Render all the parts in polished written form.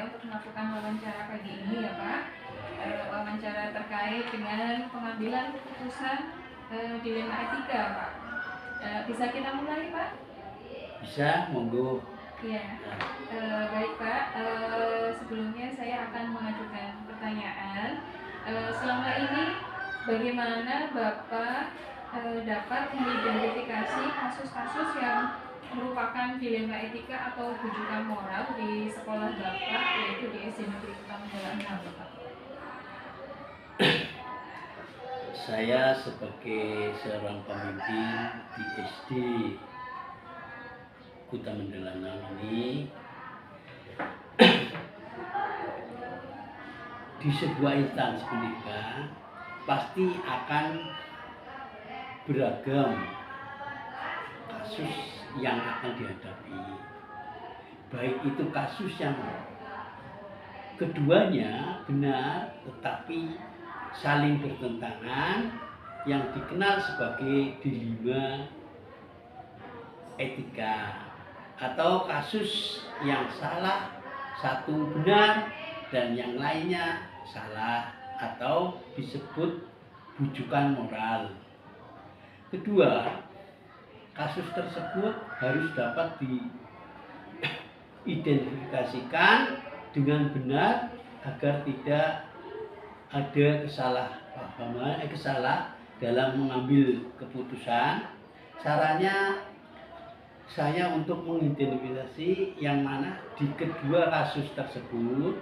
untuk melakukan wawancara pagi ini ya Pak. Wawancara terkait dengan pengambilan keputusan dilema etika Pak. Bisa kita mulai Pak? Bisa, monggo. Iya. Baik Pak, sebelumnya saya akan mengajukan pertanyaan. Selama ini bagaimana Bapak dapat mengidentifikasi kasus-kasus yang merupakan dilema etika atau rujukan moral di sekolah Bapak, yaitu di SD Negeri Kota Menjalan Bapak? Saya sebagai seorang pemimpin di SD Kota Mendalanang ini di sebuah instansi pendidikan pasti akan beragam kasus yang akan dihadapi, baik itu kasus yang keduanya benar tetapi saling bertentangan, yang dikenal sebagai dilema etika, atau kasus yang salah satu benar dan yang lainnya salah atau disebut rujukan moral. Kedua, kasus tersebut harus dapat diidentifikasikan dengan benar agar tidak ada kesalah dalam mengambil keputusan. Caranya saya untuk mengidentifikasi yang mana di kedua kasus tersebut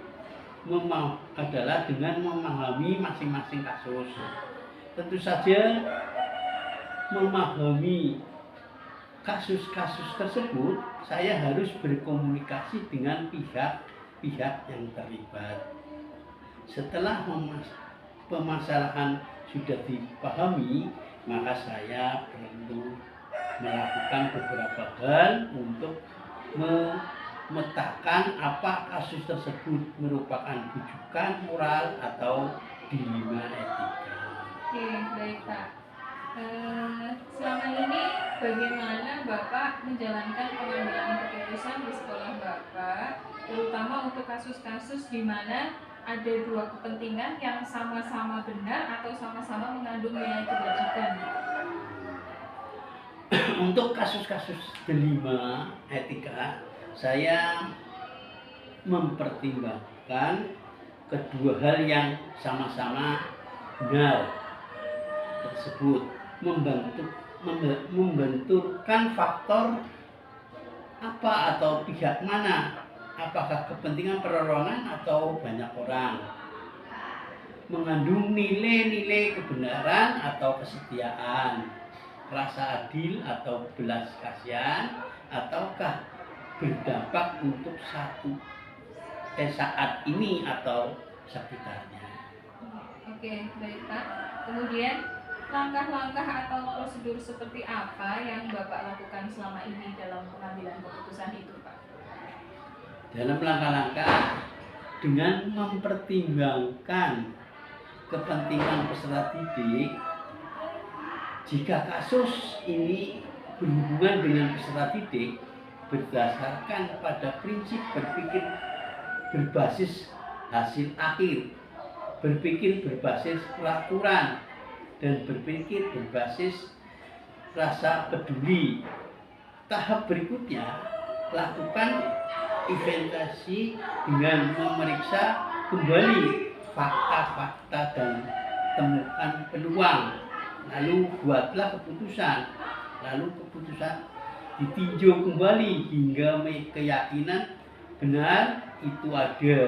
adalah dengan memahami masing-masing kasus. Tentu saja memahami kasus-kasus tersebut, saya harus berkomunikasi dengan pihak-pihak yang terlibat. Setelah permasalahan sudah dipahami, maka saya perlu melakukan beberapa hal untuk memetakan apa kasus tersebut merupakan rujukan moral atau dilema etika. Oke, baik Pak. Selama ini bagaimana Bapak menjalankan pengambilan keputusan di sekolah Bapak, terutama untuk kasus-kasus di mana ada dua kepentingan yang sama-sama benar atau sama-sama mengandung nilai kebajikan? Untuk kasus-kasus dilema etika, saya mempertimbangkan kedua hal yang sama-sama benar tersebut, membenturkan faktor apa atau pihak mana, apakah kepentingan perorangan atau banyak orang, mengandung nilai-nilai kebenaran atau kesetiaan, rasa adil atau belas kasihan, ataukah berdampak untuk saat ini atau sekitarnya. Oke, baik Pak. Kemudian langkah-langkah atau prosedur seperti apa yang Bapak lakukan selama ini dalam pengambilan keputusan itu Pak? Dalam langkah-langkah dengan mempertimbangkan kepentingan peserta didik, jika kasus ini berhubungan dengan peserta didik berdasarkan pada prinsip berpikir berbasis hasil akhir, berpikir berbasis peraturan, dan berpikir berbasis rasa peduli. Tahap berikutnya, lakukan inventarisasi dengan memeriksa kembali fakta-fakta dan temukan peluang. Lalu buatlah keputusan. Lalu keputusan ditinjau kembali hingga keyakinan benar itu ada.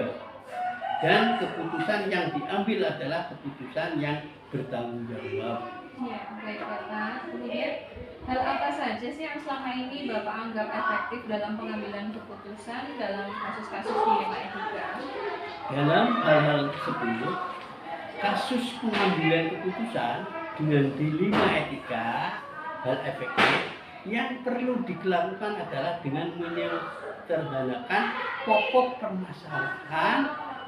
Dan keputusan yang diambil adalah keputusan yang bertanggung jawab. Ya, baik Bapak. Kemudian hal apa saja sih yang selama ini Bapak anggap efektif dalam pengambilan keputusan dalam kasus-kasus dilema etika? Dalam hal-hal tersebut, kasus pengambilan keputusan dengan dilema etika, hal efektif yang perlu dilakukan adalah dengan menyederhanakan pokok permasalahan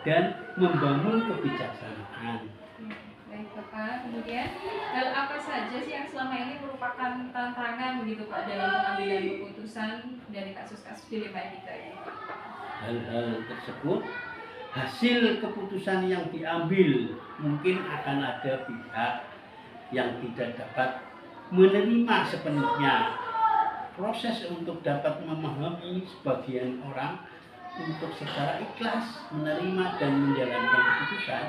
dan membangun kebijaksanaan. Baik Bapak, kemudian hal apa saja sih yang selama ini merupakan tantangan begitu Pak dalam pengambilan keputusan dari kasus-kasus dilema etika ini? hal-hal tersebut, hasil keputusan yang diambil mungkin akan ada pihak yang tidak dapat menerima sepenuhnya. Proses untuk dapat memahami sebagian orang untuk secara ikhlas menerima dan menjalankan keputusan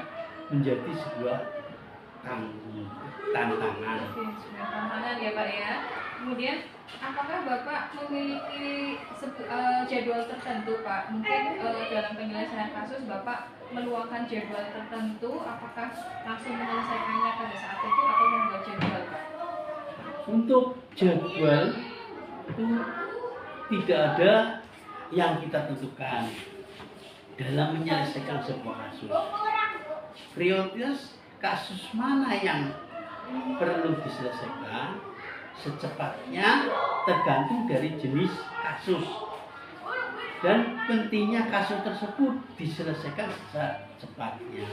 menjadi sebuah tantangan. Oke, sebuah tantangan ya Pak ya. Kemudian apakah Bapak memiliki jadwal tertentu Pak? Mungkin dalam penyelesaian kasus Bapak meluangkan jadwal tertentu, apakah langsung menyelesaikannya pada saat itu atau membuat jadwal Pak? Untuk jadwal itu tidak ada yang kita tentukan dalam menyelesaikan sebuah kasus. Prioritas kasus mana yang perlu diselesaikan secepatnya tergantung dari jenis kasus dan pentingnya kasus tersebut diselesaikan secepatnya.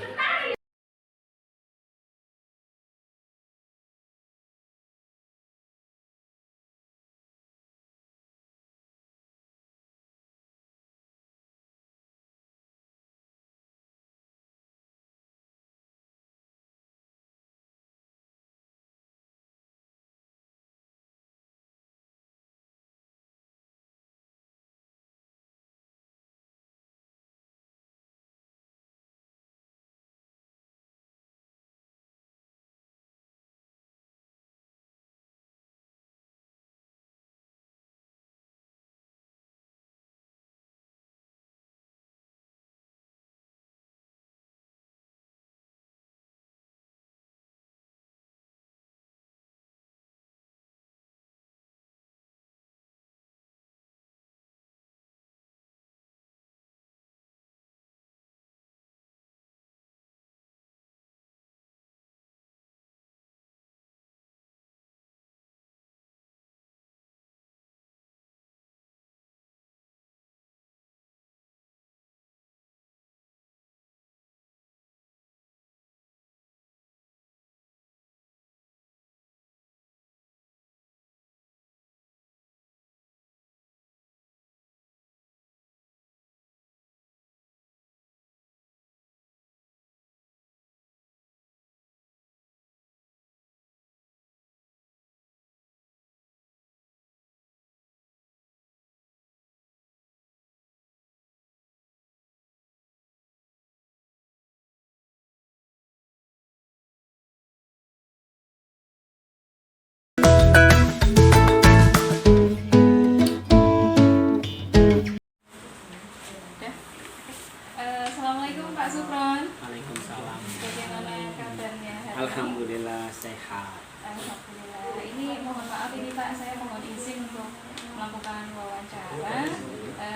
Assalamualaikum Pak Supron. Waalaikumsalam. Bagaimana kabarnya? Alhamdulillah sehat. Alhamdulillah. Ini mohon maaf ini Pak, saya mohon izin untuk melakukan wawancara.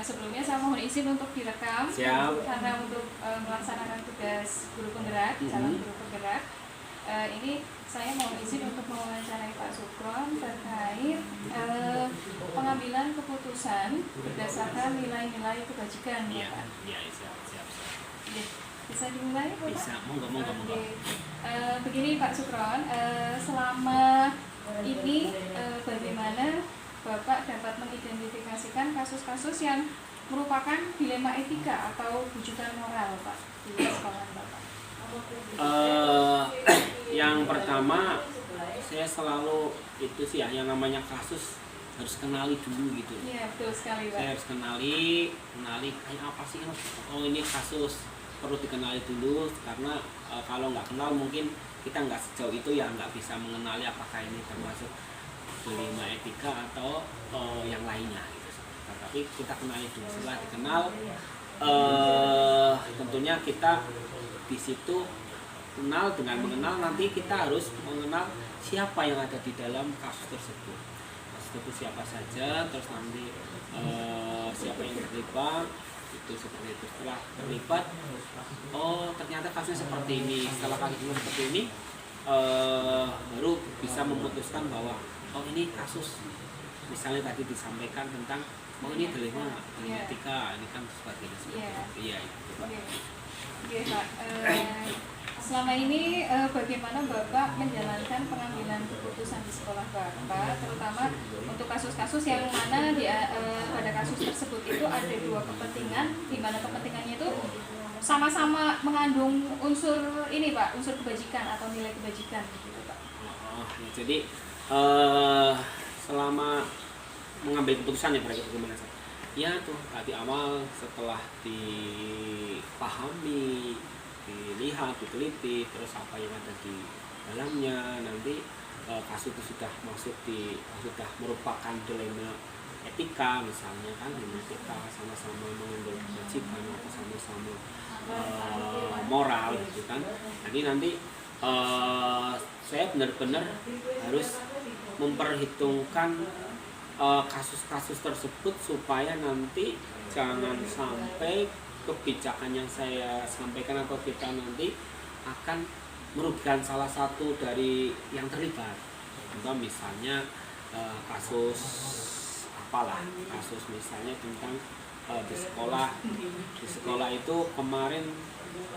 Sebelumnya saya mohon izin untuk direkam. Siap. Karena untuk melaksanakan tugas guru penggerak, calon guru penggerak. Ini saya mohon izin untuk mewawancarai Pak Supron terkait pengambilan keputusan berdasarkan nilai-nilai kebajikan, Iya, Pak. iya, siap. Bisa dimulai, Pak? Bisa, monggo. Oke. Begini Pak Supron, selama ini bagaimana Bapak dapat mengidentifikasikan kasus-kasus yang merupakan dilema etika atau bujukan moral Pak di sekolah Bapak? Yang pertama, saya selalu itu sih ya, yang namanya kasus harus kenali dulu gitu. Iya, betul sekali Pak. Saya harus kenali kayak apa sih? Oh, ini kasus perlu dikenali dulu karena kalau nggak kenal mungkin kita nggak sejauh itu ya nggak bisa mengenali apakah ini termasuk dilema etika atau yang lainnya gitu. Nah, tapi kita kenali dulu. Setelah dikenal tentunya kita di situ kenal, dengan mengenal nanti kita harus mengenal siapa yang ada di dalam kasus tersebut. Kasus itu siapa saja, terus nanti siapa yang terlibat itu seperti itu. Setelah terlibat, oh ternyata kasusnya seperti ini. Setelah kasusnya seperti ini, baru bisa memutuskan bahwa oh ini kasus misalnya tadi disampaikan tentang oh ini dilema etika, ini kan sebagainya seperti itu. Iya itu Pak. Oke Pak. selama ini bagaimana Bapak menjalankan pengambilan keputusan di sekolah Bapak, terutama untuk kasus-kasus yang mana pada kasus tersebut itu ada dua kepentingan, di mana kepentingannya itu sama-sama mengandung unsur ini Pak, unsur kebajikan atau nilai kebajikan gitu Pak. Jadi selama mengambil keputusan ya bagaimana sih? Ya tuh tadi awal setelah dipahami, dilihat, diteliti, terus apa yang ada di dalamnya, nanti kasus itu sudah sudah merupakan dilema etika misalnya kan, dilema etika sama-sama mengandung kewajiban atau sama-sama moral gitu kan. Jadi nanti saya benar-benar harus memperhitungkan kasus-kasus tersebut supaya nanti jangan sampai kebijakan yang saya sampaikan atau kita nanti akan merugikan salah satu dari yang terlibat. Contoh misalnya kasus misalnya tentang di sekolah itu kemarin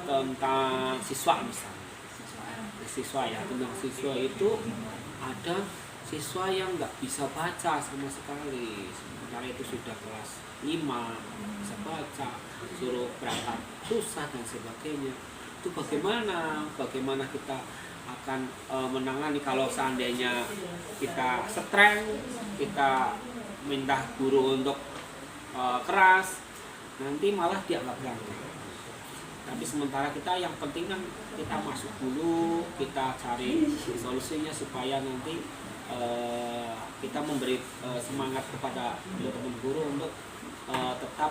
tentang siswa misalnya, tentang siswa itu ada siswa yang nggak bisa baca sama sekali, sementara itu sudah kelas 5 bisa baca, suruh berangkat susah dan sebagainya. Itu bagaimana kita akan menangani kalau seandainya kita stres, kita minta guru untuk keras, nanti malah dia nggak berangkat. Tapi sementara kita yang penting kan kita masuk dulu, kita cari solusinya supaya nanti kita memberi semangat kepada teman guru untuk tetap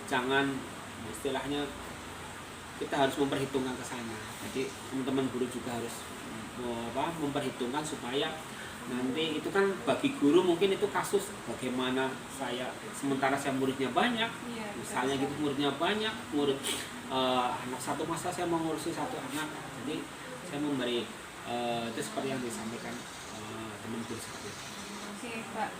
jangan, istilahnya kita harus memperhitungkan ke sana. Jadi teman-teman guru juga harus memperhitungkan supaya nanti itu kan bagi guru mungkin itu kasus bagaimana sementara saya muridnya banyak, misalnya gitu, muridnya banyak, anak satu masa saya mengurusi satu anak, jadi saya memberi itu seperti yang disampaikan teman guru seperti itu. Oke Pak,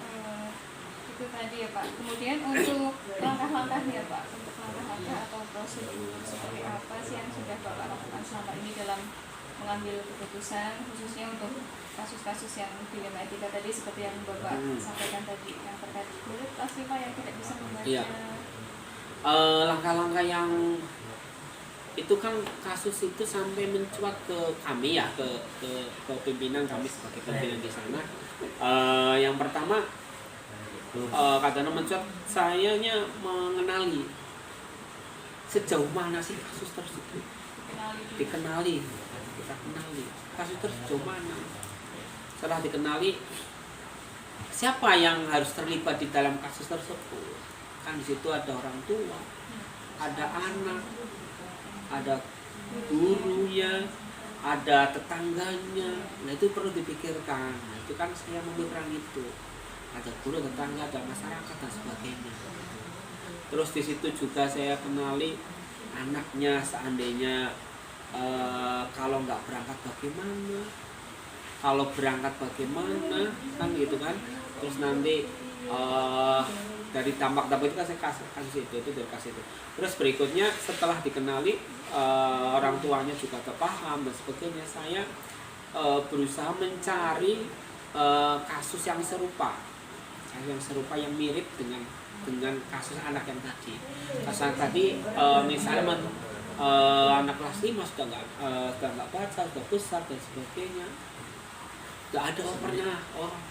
itu tadi ya Pak. Kemudian untuk langkah-langkahnya Pak, untuk langkah-langkah atau prosedur seperti apa sih yang sudah Bapak lakukan selama ini dalam mengambil keputusan, khususnya untuk kasus-kasus yang dilema etika tadi seperti yang Bapak sampaikan tadi, yang terkait murid kelas 5 yang tidak bisa membaca. Iya. Langkah-langkah yang itu kan kasus itu sampai mencuat ke kami ya, ke pimpinan kami sebagai pimpinan di sana. Yang pertama kadang mencuat, sayanya mengenali sejauh mana sih kasus tersebut, dikenali kasus tersebut sejauh mana. Setelah dikenali siapa yang harus terlibat di dalam kasus tersebut, kan di situ ada orang tua, ada anak, ada gurunya, ada tetangganya. Nah itu perlu dipikirkan. Nah, itu kan saya memikirkan itu. Ada guru, tetangga, ada masyarakat dan sebagainya. Terus di situ juga saya kenali anaknya, seandainya kalau nggak berangkat bagaimana, kalau berangkat bagaimana, kan gitu kan. Terus nanti dari dampak-dampak itu kan saya kasih itu dari kasih itu. Terus berikutnya setelah dikenali orang tuanya juga terpaham dan sebagainya, saya berusaha mencari kasus yang serupa, yang mirip dengan kasus anak yang tadi. Kasus anak tadi misalnya anak kelas 5 sudah nggak baca, sudah besar dan sebagainya. Nggak ada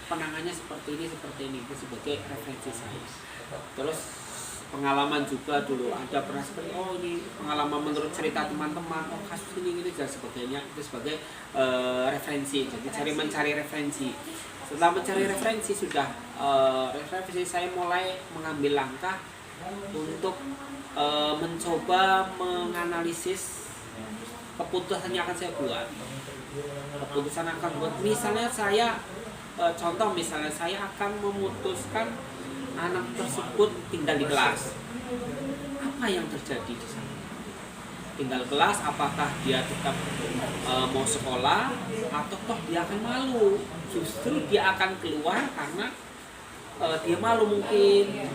penangannya seperti ini itu sebagai referensi saya. Terus pengalaman juga dulu ada pernah seperti ini pengalaman menurut cerita teman-teman, kasus ini dan sebagainya, itu sebagai referensi. Jadi mencari referensi. Setelah mencari referensi referensi saya mulai mengambil langkah untuk mencoba menganalisis keputusan yang akan saya buat. Misalnya saya contoh, misalnya saya akan memutuskan anak tersebut tinggal di kelas. Apa yang terjadi di sana? Tinggal kelas, apakah dia tetap mau sekolah atau toh dia akan malu? Justru dia akan keluar karena dia malu mungkin,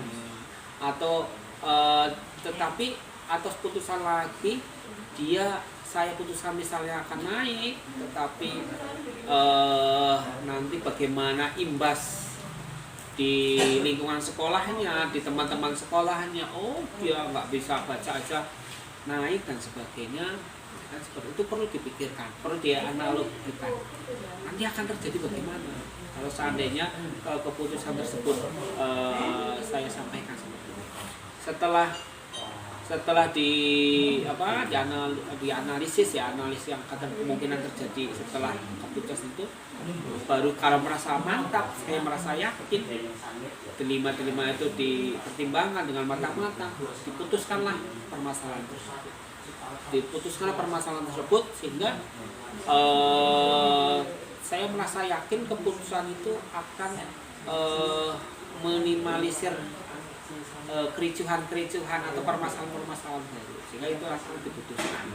atau tetapi atau putusan lagi saya putuskan misalnya akan naik, tetapi nanti bagaimana imbas di lingkungan sekolahnya, di teman-teman sekolahnya, oh dia nggak bisa baca aja naik dan sebagainya, kan seperti itu perlu dipikirkan, perlu dianalogikan. Nanti akan terjadi bagaimana kalau seandainya keputusan tersebut saya sampaikan seperti itu. Setelah dianalisis analisis yang kemungkinan terjadi setelah keputusan itu, baru kalau merasa mantap, saya merasa yakin, delima itu dipertimbangkan dengan matang-matang, diputuskanlah permasalahan tersebut sehingga saya merasa yakin keputusan itu akan minimalisir kericuhan atau permasalahan baru, sehingga itu akan diputuskan.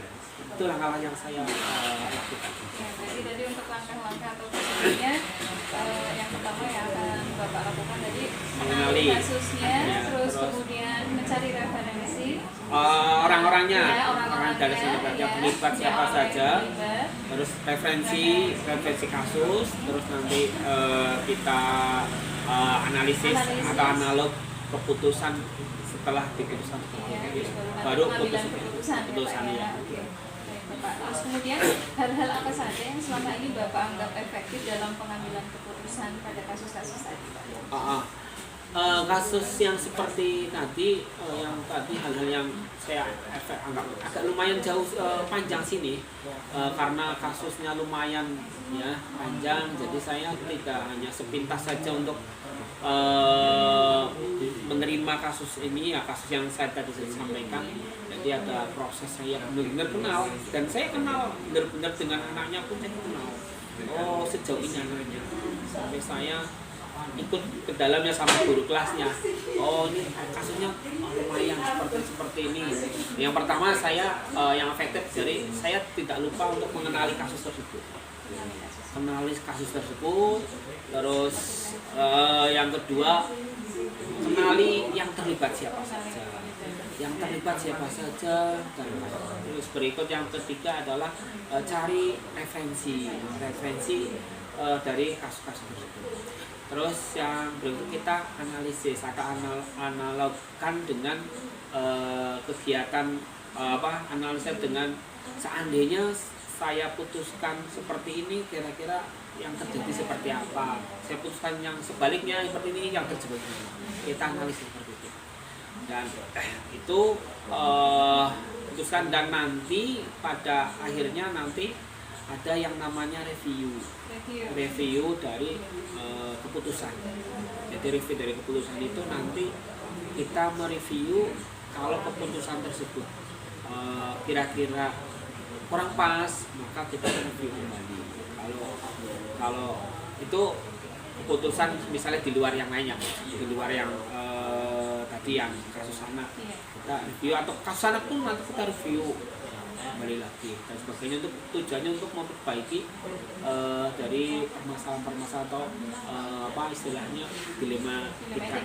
Itu langkah yang saya lakukan. Ya, berarti tadi untuk langkah-langkah atau prosedurnya yang pertama yang akan Bapak lakukan tadi mengenali kasusnya, terus kemudian mencari referensi orang-orangnya, orang dari sana yang terlibat siapa saja, terus referensi kasus, terus nanti kita analisis atau analog keputusan setelah diputuskan, baru keputusan ya. Terus kemudian hal-hal apa saja yang selama ini Bapak anggap efektif dalam pengambilan keputusan pada kasus-kasus tadi, Pak? Kasus yang seperti tadi, hal-hal yang saya anggap agak lumayan jauh panjang sini, karena kasusnya lumayan ya panjang, jadi saya tidak hanya sepintas saja untuk menerima kasus ini, ya kasus yang saya tadi sampaikan. Jadi ada proses saya benar-benar kenal, dan saya kenal benar-benar dengan anaknya pun saya kenal. Oh, sejauh ini anaknya, sampai saya ikut ke dalamnya sama guru kelasnya. Oh, ini kasusnya lumayan seperti ini. Yang pertama saya yang efektif, jadi saya tidak lupa untuk mengenali kasus tersebut. Terus yang kedua, kenali yang terlibat siapa saja. Dan terus berikut yang ketiga adalah cari referensi dari kasus-kasus tersebut. Terus yang berikut kita analisis atau analogkan dengan kegiatan analisa dengan seandainya saya putuskan seperti ini, kira-kira yang terjadi seperti apa. Saya putuskan yang sebaliknya seperti ini, yang terjadi bagaimana. Kita analisis seperti itu. Dan itu putuskan, dan nanti pada akhirnya nanti ada yang namanya review dari keputusan. Jadi review dari keputusan itu nanti kita mereview kalau keputusan tersebut kira-kira kurang pas, maka kita review kembali. Kalau itu keputusan misalnya di luar yang lainnya, di luar yang tadi yang kasus anak, kita review, atau kasus anak pun nanti kita review kembali lagi dan sebagainya, untuk tujuannya untuk memperbaiki dari permasalahan atau istilahnya dilema kita.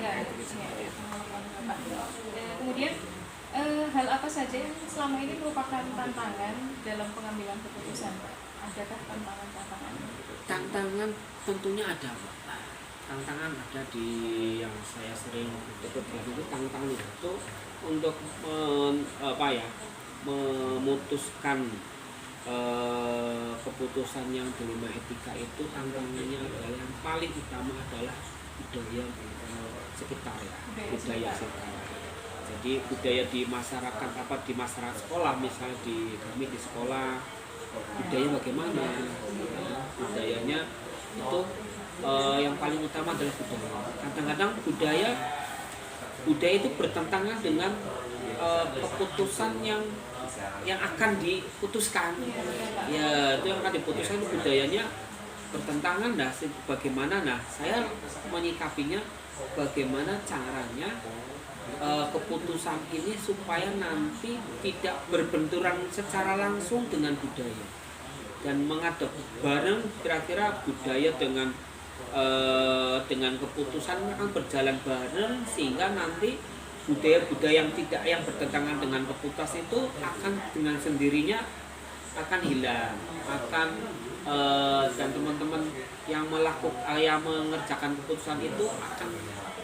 Kemudian hal apa saja yang selama ini merupakan tantangan dalam pengambilan keputusan, Pak? Adakah tantangan? Tantangan tentunya ada, Pak. Tantangan ada di yang saya sering dekati itu, tantangan itu untuk memutuskan keputusan yang dilema etika itu. Tantangannya adalah yang paling utama adalah budaya sekitar ya, budaya sekitar. Jadi budaya di masyarakat, di masyarakat sekolah, misalnya kami di sekolah, budaya bagaimana? Budayanya itu yang paling utama adalah budaya. Kadang-kadang budaya itu bertentangan dengan keputusan yang akan diputuskan. Ya, itu yang akan diputuskan, itu budayanya bertentangan. Bagaimana? Saya menyikapinya bagaimana caranya keputusan ini supaya nanti tidak berbenturan secara langsung dengan budaya, dan mengadop bareng kira-kira budaya dengan keputusan akan berjalan bareng, sehingga nanti budaya-budaya yang bertentangan dengan keputusan itu akan dengan sendirinya akan hilang, dan teman-teman yang mengerjakan keputusan itu akan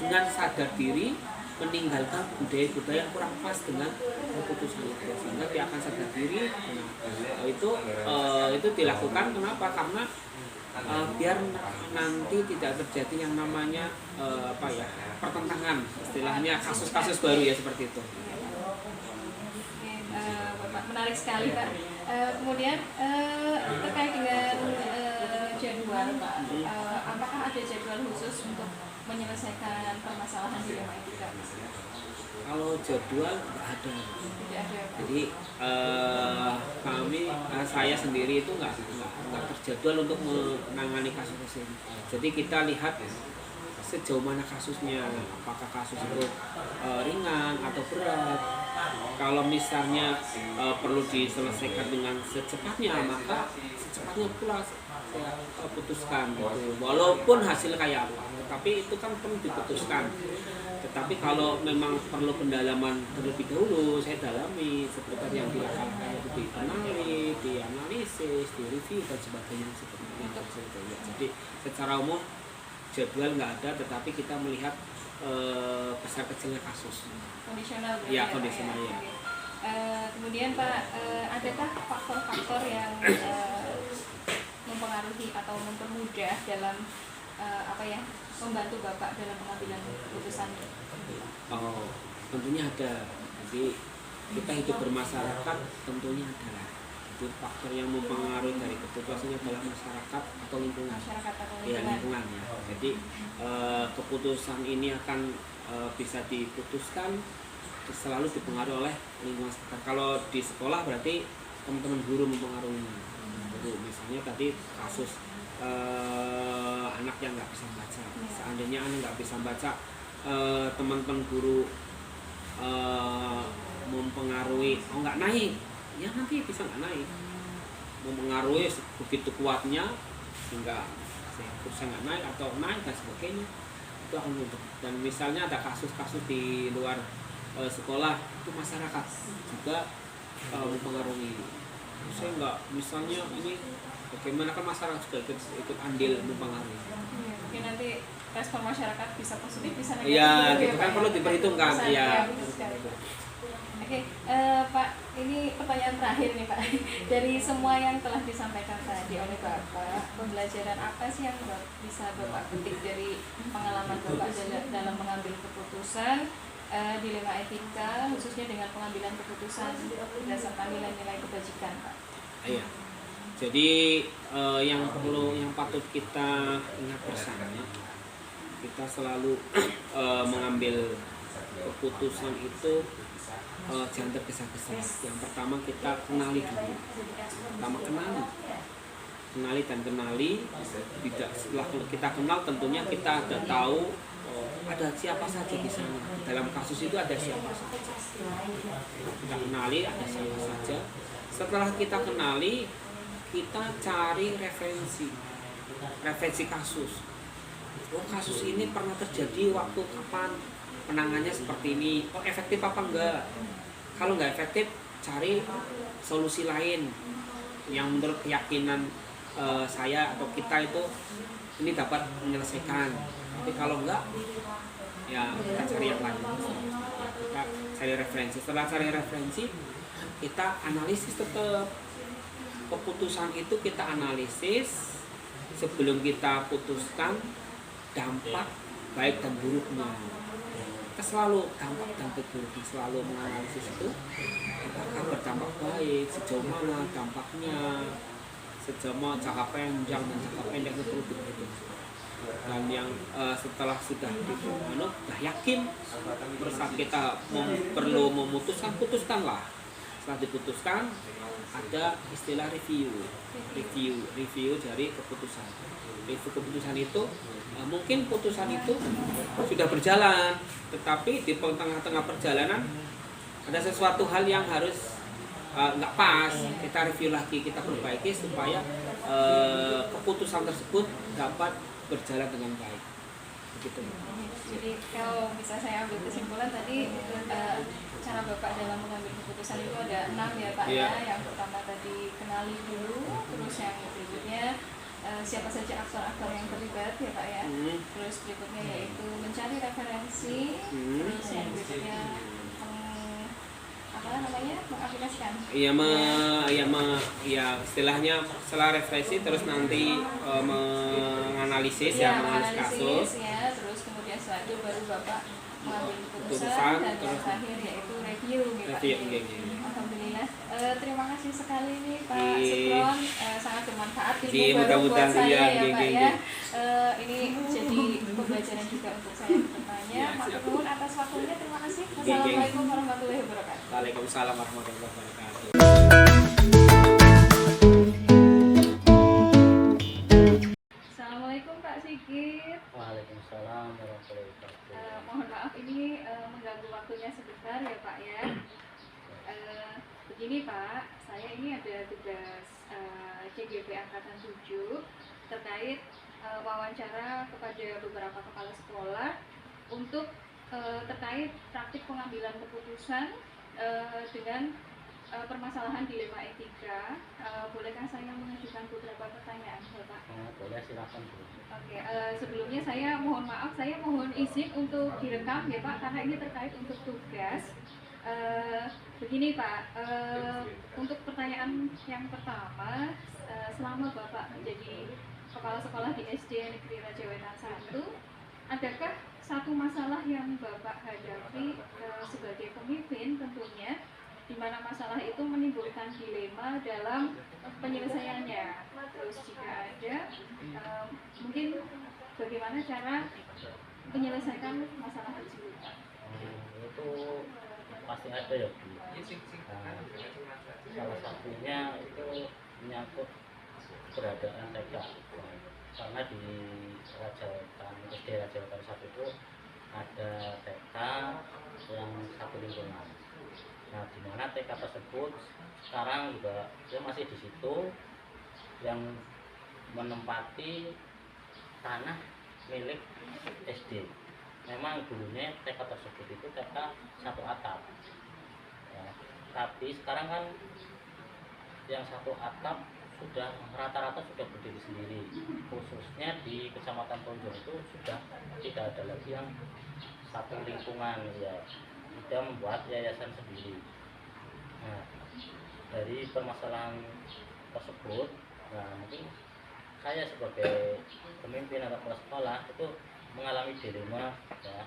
dengan sadar diri meninggalkan budaya-budaya yang kurang pas dengan keputusan itu, sehingga dia akan sadar diri. Itu dilakukan kenapa? Karena biar nanti tidak terjadi yang namanya pertentangan, istilahnya kasus-kasus baru ya seperti itu. Bapak, menarik sekali Pak. Kemudian terkait dengan jadwal Pak, apakah ada jadwal khusus untuk menyelesaikan permasalahan di rumah etika? Kalau jadwal nggak ada. Jadi saya sendiri itu nggak terjadwal untuk menangani kasus ini. Jadi kita lihat sejauh mana kasusnya, apakah kasus itu ringan atau berat. Kalau misalnya perlu diselesaikan dengan secepatnya, maka secepatnya pula saya putuskan gitu. Walaupun hasil kayak apa, tetapi itu kan perlu diputuskan. Tetapi kalau memang perlu pendalaman terlebih dahulu, saya dalami seputar yang dilakukan itu, dikenali, dianalisis, direview dan sebagainya seperti itu. Jadi secara umum jadwal nggak ada, tetapi kita melihat besar kecilnya kasus. Kondisional. Ya, kondisional ya. Kemudian Pak, adakah faktor-faktor yang mempengaruhi atau mempermudah dalam membantu Bapak dalam pengambilan keputusan? Oh, tentunya ada. Jadi kita hidup bermasyarakat tentunya ada. Jadi faktor yang mempengaruhi dari keputusannya adalah masyarakat atau lingkungan. Lingkungan ya. Jadi keputusan ini akan bisa diputuskan selalu dipengaruhi oleh lingkungan sekitar. Kalau di sekolah berarti teman-teman guru mempengaruhinya. Misalnya tadi kasus anak yang nggak bisa baca. Seandainya anak nggak bisa baca, teman-teman guru mempengaruhi, nggak naik, ya nanti bisa nggak naik. Mempengaruhi begitu kuatnya sehingga kursnya nggak naik atau naik dan sebagainya, itu akan muncul. Dan misalnya ada kasus-kasus di luar sekolah, itu masyarakat juga mempengaruhi. Saya nggak, misalnya ini bagaimana kan masyarakat juga ikut andil mempengaruhi. Mungkin nanti respon masyarakat bisa positif, bisa negatif. Iya, gitu kan perlu diperhitungkan. Iya. Oke, Pak, ini pertanyaan terakhir nih Pak. Dari semua yang telah disampaikan tadi oleh Bapak, pembelajaran apa sih yang bisa Bapak petik dari pengalaman Bapak dalam mengambil keputusan, dilema etika, khususnya dengan pengambilan keputusan berdasarkan nilai-nilai kebajikan, Pak? Iya. Jadi yang patut kita ingat bersama, kita selalu mengambil keputusan itu jangan tergesa-gesa. Yang pertama kita kenali dulu. Kenali. Tidak, setelah kita kenal tentunya kita ada tahu ada siapa saja di sana. Dalam kasus itu ada siapa saja. Kita kenali ada siapa saja. Setelah kita kenali, kita cari referensi kasus. Oh, kasus ini pernah terjadi waktu kapan, penanganannya seperti ini. Oh, efektif apa enggak? Kalau enggak efektif, cari solusi lain yang menurut keyakinan saya atau kita itu ini dapat menyelesaikan. Tapi kalau enggak, ya kita cari yang lain. Kita cari referensi. Setelah cari referensi, kita analisis tetap. Keputusan itu kita analisis sebelum kita putuskan dampak baik dan buruknya. Kita selalu dampak dan buruknya selalu menganalisis itu, apakah berdampak baik, sejauh mana dampaknya, sejauh mana jangka panjang dan jangka pendek itu perlu diperhitungkan. Dan yang setelah sudah yakin, saat kita perlu memutuskan, putuskanlah. Setelah diputuskan, ada istilah review dari keputusan. Review keputusan itu mungkin putusan itu sudah berjalan, tetapi di tengah-tengah perjalanan ada sesuatu hal yang harus nggak pas. Kita review lagi, kita perbaiki supaya keputusan tersebut dapat berjalan dengan baik. gitu. Jadi kalau bisa saya ambil kesimpulan tadi cara Bapak dalam mengambil keputusan itu ada 6 ya Pak Iya. ya. Yang pertama tadi kenali dulu, terus yang berikutnya siapa saja aktor-aktor yang terlibat ya Pak ya. Terus berikutnya yaitu mencari referensi, terus yang berikutnya apa namanya, mengaplikasikan. Ya istilahnya setelah referensi terus nanti menganalisis ya, menganalisis kasus. Ya, terus kemudian setelah itu baru Bapak mengambil keputusan Keputusan, dan terus yang terakhir yaitu review gitu Pak. Alhamdulillah. Terima kasih sekali nih Pak Sukron, sangat bermanfaat ilmu baru buat saya ya Pak ya. Ini jadi pembelajaran juga untuk saya bertanya. Matur nuwun atas waktunya, terima kasih. Wassalamualaikum warahmatullahi wabarakatuh. Waalaikumsalam warahmatullahi wabarakatuh. Assalamualaikum Pak Sigit. Waalaikumsalam warahmatullahi wabarakatuh. Mohon maaf ini mengganggu waktunya sebentar ya Pak ya. Begini Pak, saya ini ada tugas CGP Angkatan 7 terkait wawancara kepada beberapa kepala sekolah untuk terkait praktik pengambilan keputusan dengan permasalahan dilema etika. Bolehkah saya mengajukan beberapa pertanyaan Bapak? Boleh, silakan Bu. Oke, sebelumnya saya mohon maaf, saya mohon izin untuk direkam ya Pak, karena ini terkait untuk tugas. Begini Pak, untuk pertanyaan yang pertama, selama Bapak menjadi kepala sekolah di SD Negeri Raja Wetan 1, adakah satu masalah yang Bapak hadapi sebagai pemimpin tentunya, di mana masalah itu menimbulkan dilema dalam penyelesaiannya? Terus jika ada, mungkin bagaimana cara menyelesaikan masalah tersebut? Itu pasti ada ya Bu. Salah satunya itu menyangkut keberadaan TK, karena di Raja Wetan, SD Raja Wetan 1 itu ada TK yang satu lingkungan. Nah, di mana TK tersebut sekarang juga dia masih di situ, yang menempati tanah milik SD. Memang dulunya TK tersebut itu TK satu atap ya, tapi sekarang kan yang satu atap sudah rata-rata sudah berdiri sendiri, khususnya di Kecamatan Tonjong itu sudah tidak ada lagi yang satu lingkungan ya, sudah membuat yayasan sendiri. Nah, dari permasalahan tersebut, nah mungkin saya sebagai pemimpin atau kepala sekolah itu mengalami dilema ya,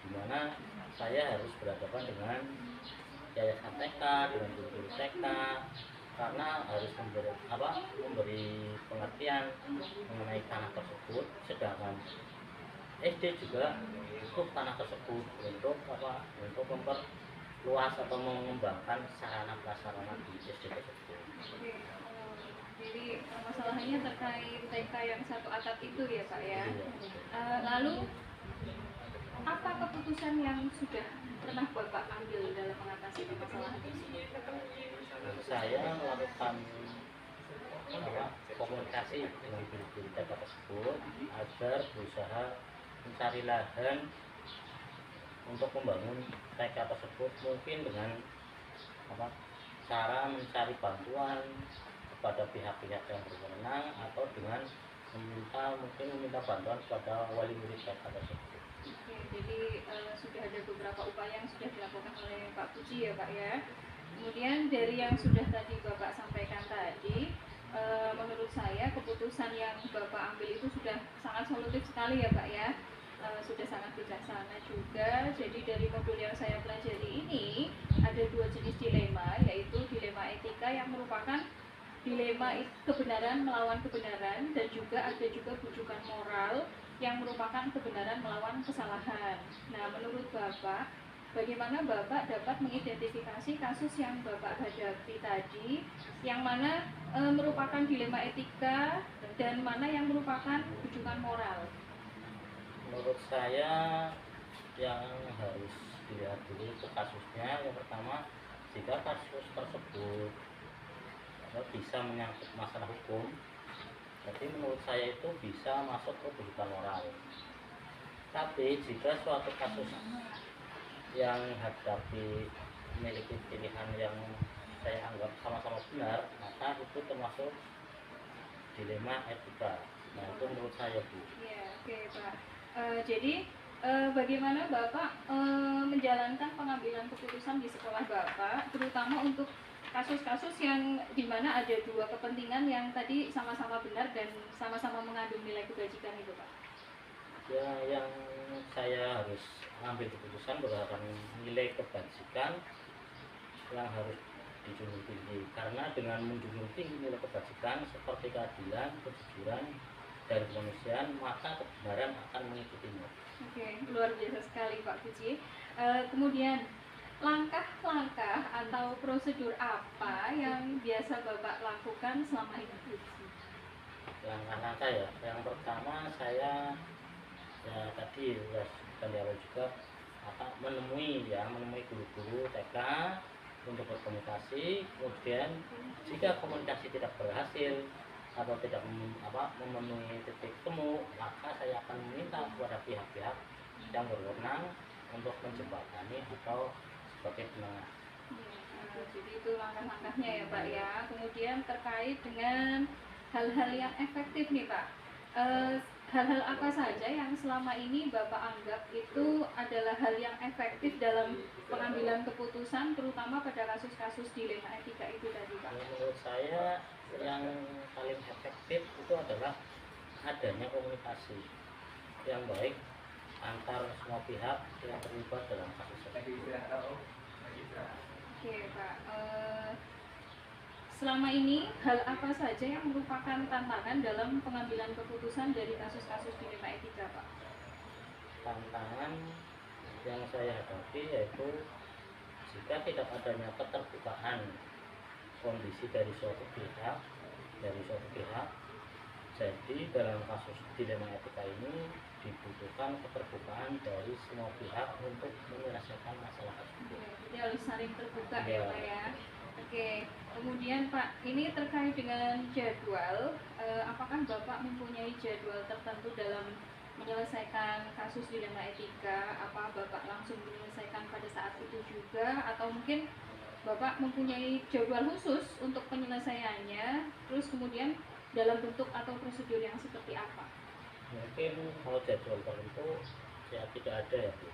dimana saya harus berhadapan dengan yayasan TK, dengan guru TK, karena harus memberi pengertian mengenai tanah tersebut, sedangkan SD juga untuk tanah tersebut untuk memperluas atau mengembangkan sarana prasarana di SD tersebut. Jadi masalahnya terkait TK yang satu atap itu ya Pak ya. Lalu apa keputusan yang sudah pernah Bapak ambil dalam mengatasi permasalahan ini? Saya melakukan komunikasi dengan guru-guru TK tersebut agar berusaha mencari lahan untuk membangun TK tersebut, mungkin dengan cara mencari bantuan kepada pihak-pihak yang berwenang atau dengan meminta bantuan kepada wali murid TK tersebut. Oke, jadi sudah ada beberapa upaya yang sudah dilakukan oleh Pak Puji ya Pak ya. Kemudian dari yang sudah tadi Bapak sampaikan tadi, menurut saya keputusan yang Bapak ambil itu sudah sangat solutif sekali ya Pak ya. Sudah sangat bijaksana juga. Jadi dari modul yang saya pelajari ini ada dua jenis dilema, yaitu dilema etika yang merupakan dilema kebenaran melawan kebenaran, dan juga ada juga bujukan moral yang merupakan kebenaran melawan kesalahan. Nah, menurut Bapak, bagaimana Bapak dapat mengidentifikasi kasus yang Bapak hadapi tadi, yang mana merupakan dilema etika dan mana yang merupakan bujukan moral? Menurut saya yang harus dilihat dulu itu kasusnya. Yang pertama, jika kasus tersebut bisa menyangkut masalah hukum, jadi menurut saya itu bisa masuk ke bujukan moral. Tapi jika suatu kasus yang hadapi memiliki pilihan yang saya anggap sama-sama benar, maka itu termasuk dilema etika. Nah itu menurut saya, Bu. Ya, oke Pak. Jadi bagaimana Bapak menjalankan pengambilan keputusan di sekolah Bapak, terutama untuk kasus-kasus yang dimana ada dua kepentingan yang tadi sama-sama benar dan sama-sama mengandung nilai kebajikan itu, Pak? Ya, yang saya harus mengambil keputusan berdasarkan nilai kebajikan yang harus dijunjung tinggi, karena dengan menjunjung tinggi nilai kebajikan seperti keadilan, kejujuran, dan kemanusiaan, maka kebenaran akan mengikutinya. Oke, luar biasa sekali Pak Puji. Kemudian langkah-langkah atau prosedur apa yang biasa Bapak lakukan selama ini, Puji? Langkah-langkah ya, yang pertama saya ya tadi sudah sebutkan di awal juga, menemui guru-guru TK untuk berkomunikasi. Kemudian jika komunikasi tidak berhasil atau tidak memenuhi titik temu, maka saya akan meminta kepada pihak-pihak yang berwenang untuk menjembatani atau sebagai penengah. Jadi itu langkah-langkahnya ya Pak ya. Kemudian terkait dengan hal-hal yang efektif nih Pak, hal-hal apa saja yang selama ini Bapak anggap itu adalah hal yang efektif dalam pengambilan keputusan, terutama pada kasus-kasus dilema etika itu tadi Pak? Menurut saya yang paling efektif itu adalah adanya komunikasi yang baik antar semua pihak yang terlibat dalam kasus tersebut. Oke Pak, selama ini hal apa saja yang merupakan tantangan dalam pengambilan keputusan dari kasus-kasus dilema etika Pak? Tantangan yang saya hadapi yaitu jika tidak adanya keterbukaan kondisi dari suatu pihak, jadi dalam kasus dilema etika ini dibutuhkan keterbukaan dari semua pihak untuk menyelesaikan masalah tersebut. Jadi harus saling terbuka ya Pak ya. Oke, kemudian Pak, ini terkait dengan jadwal, apakah Bapak mempunyai jadwal tertentu dalam menyelesaikan kasus dilema etika? Apa Bapak langsung menyelesaikan pada saat itu juga, atau mungkin Bapak mempunyai jadwal khusus untuk penyelesaiannya, terus kemudian dalam bentuk atau prosedur yang seperti apa? Mungkin kalau jadwal tertentu ya tidak ada ya Bu.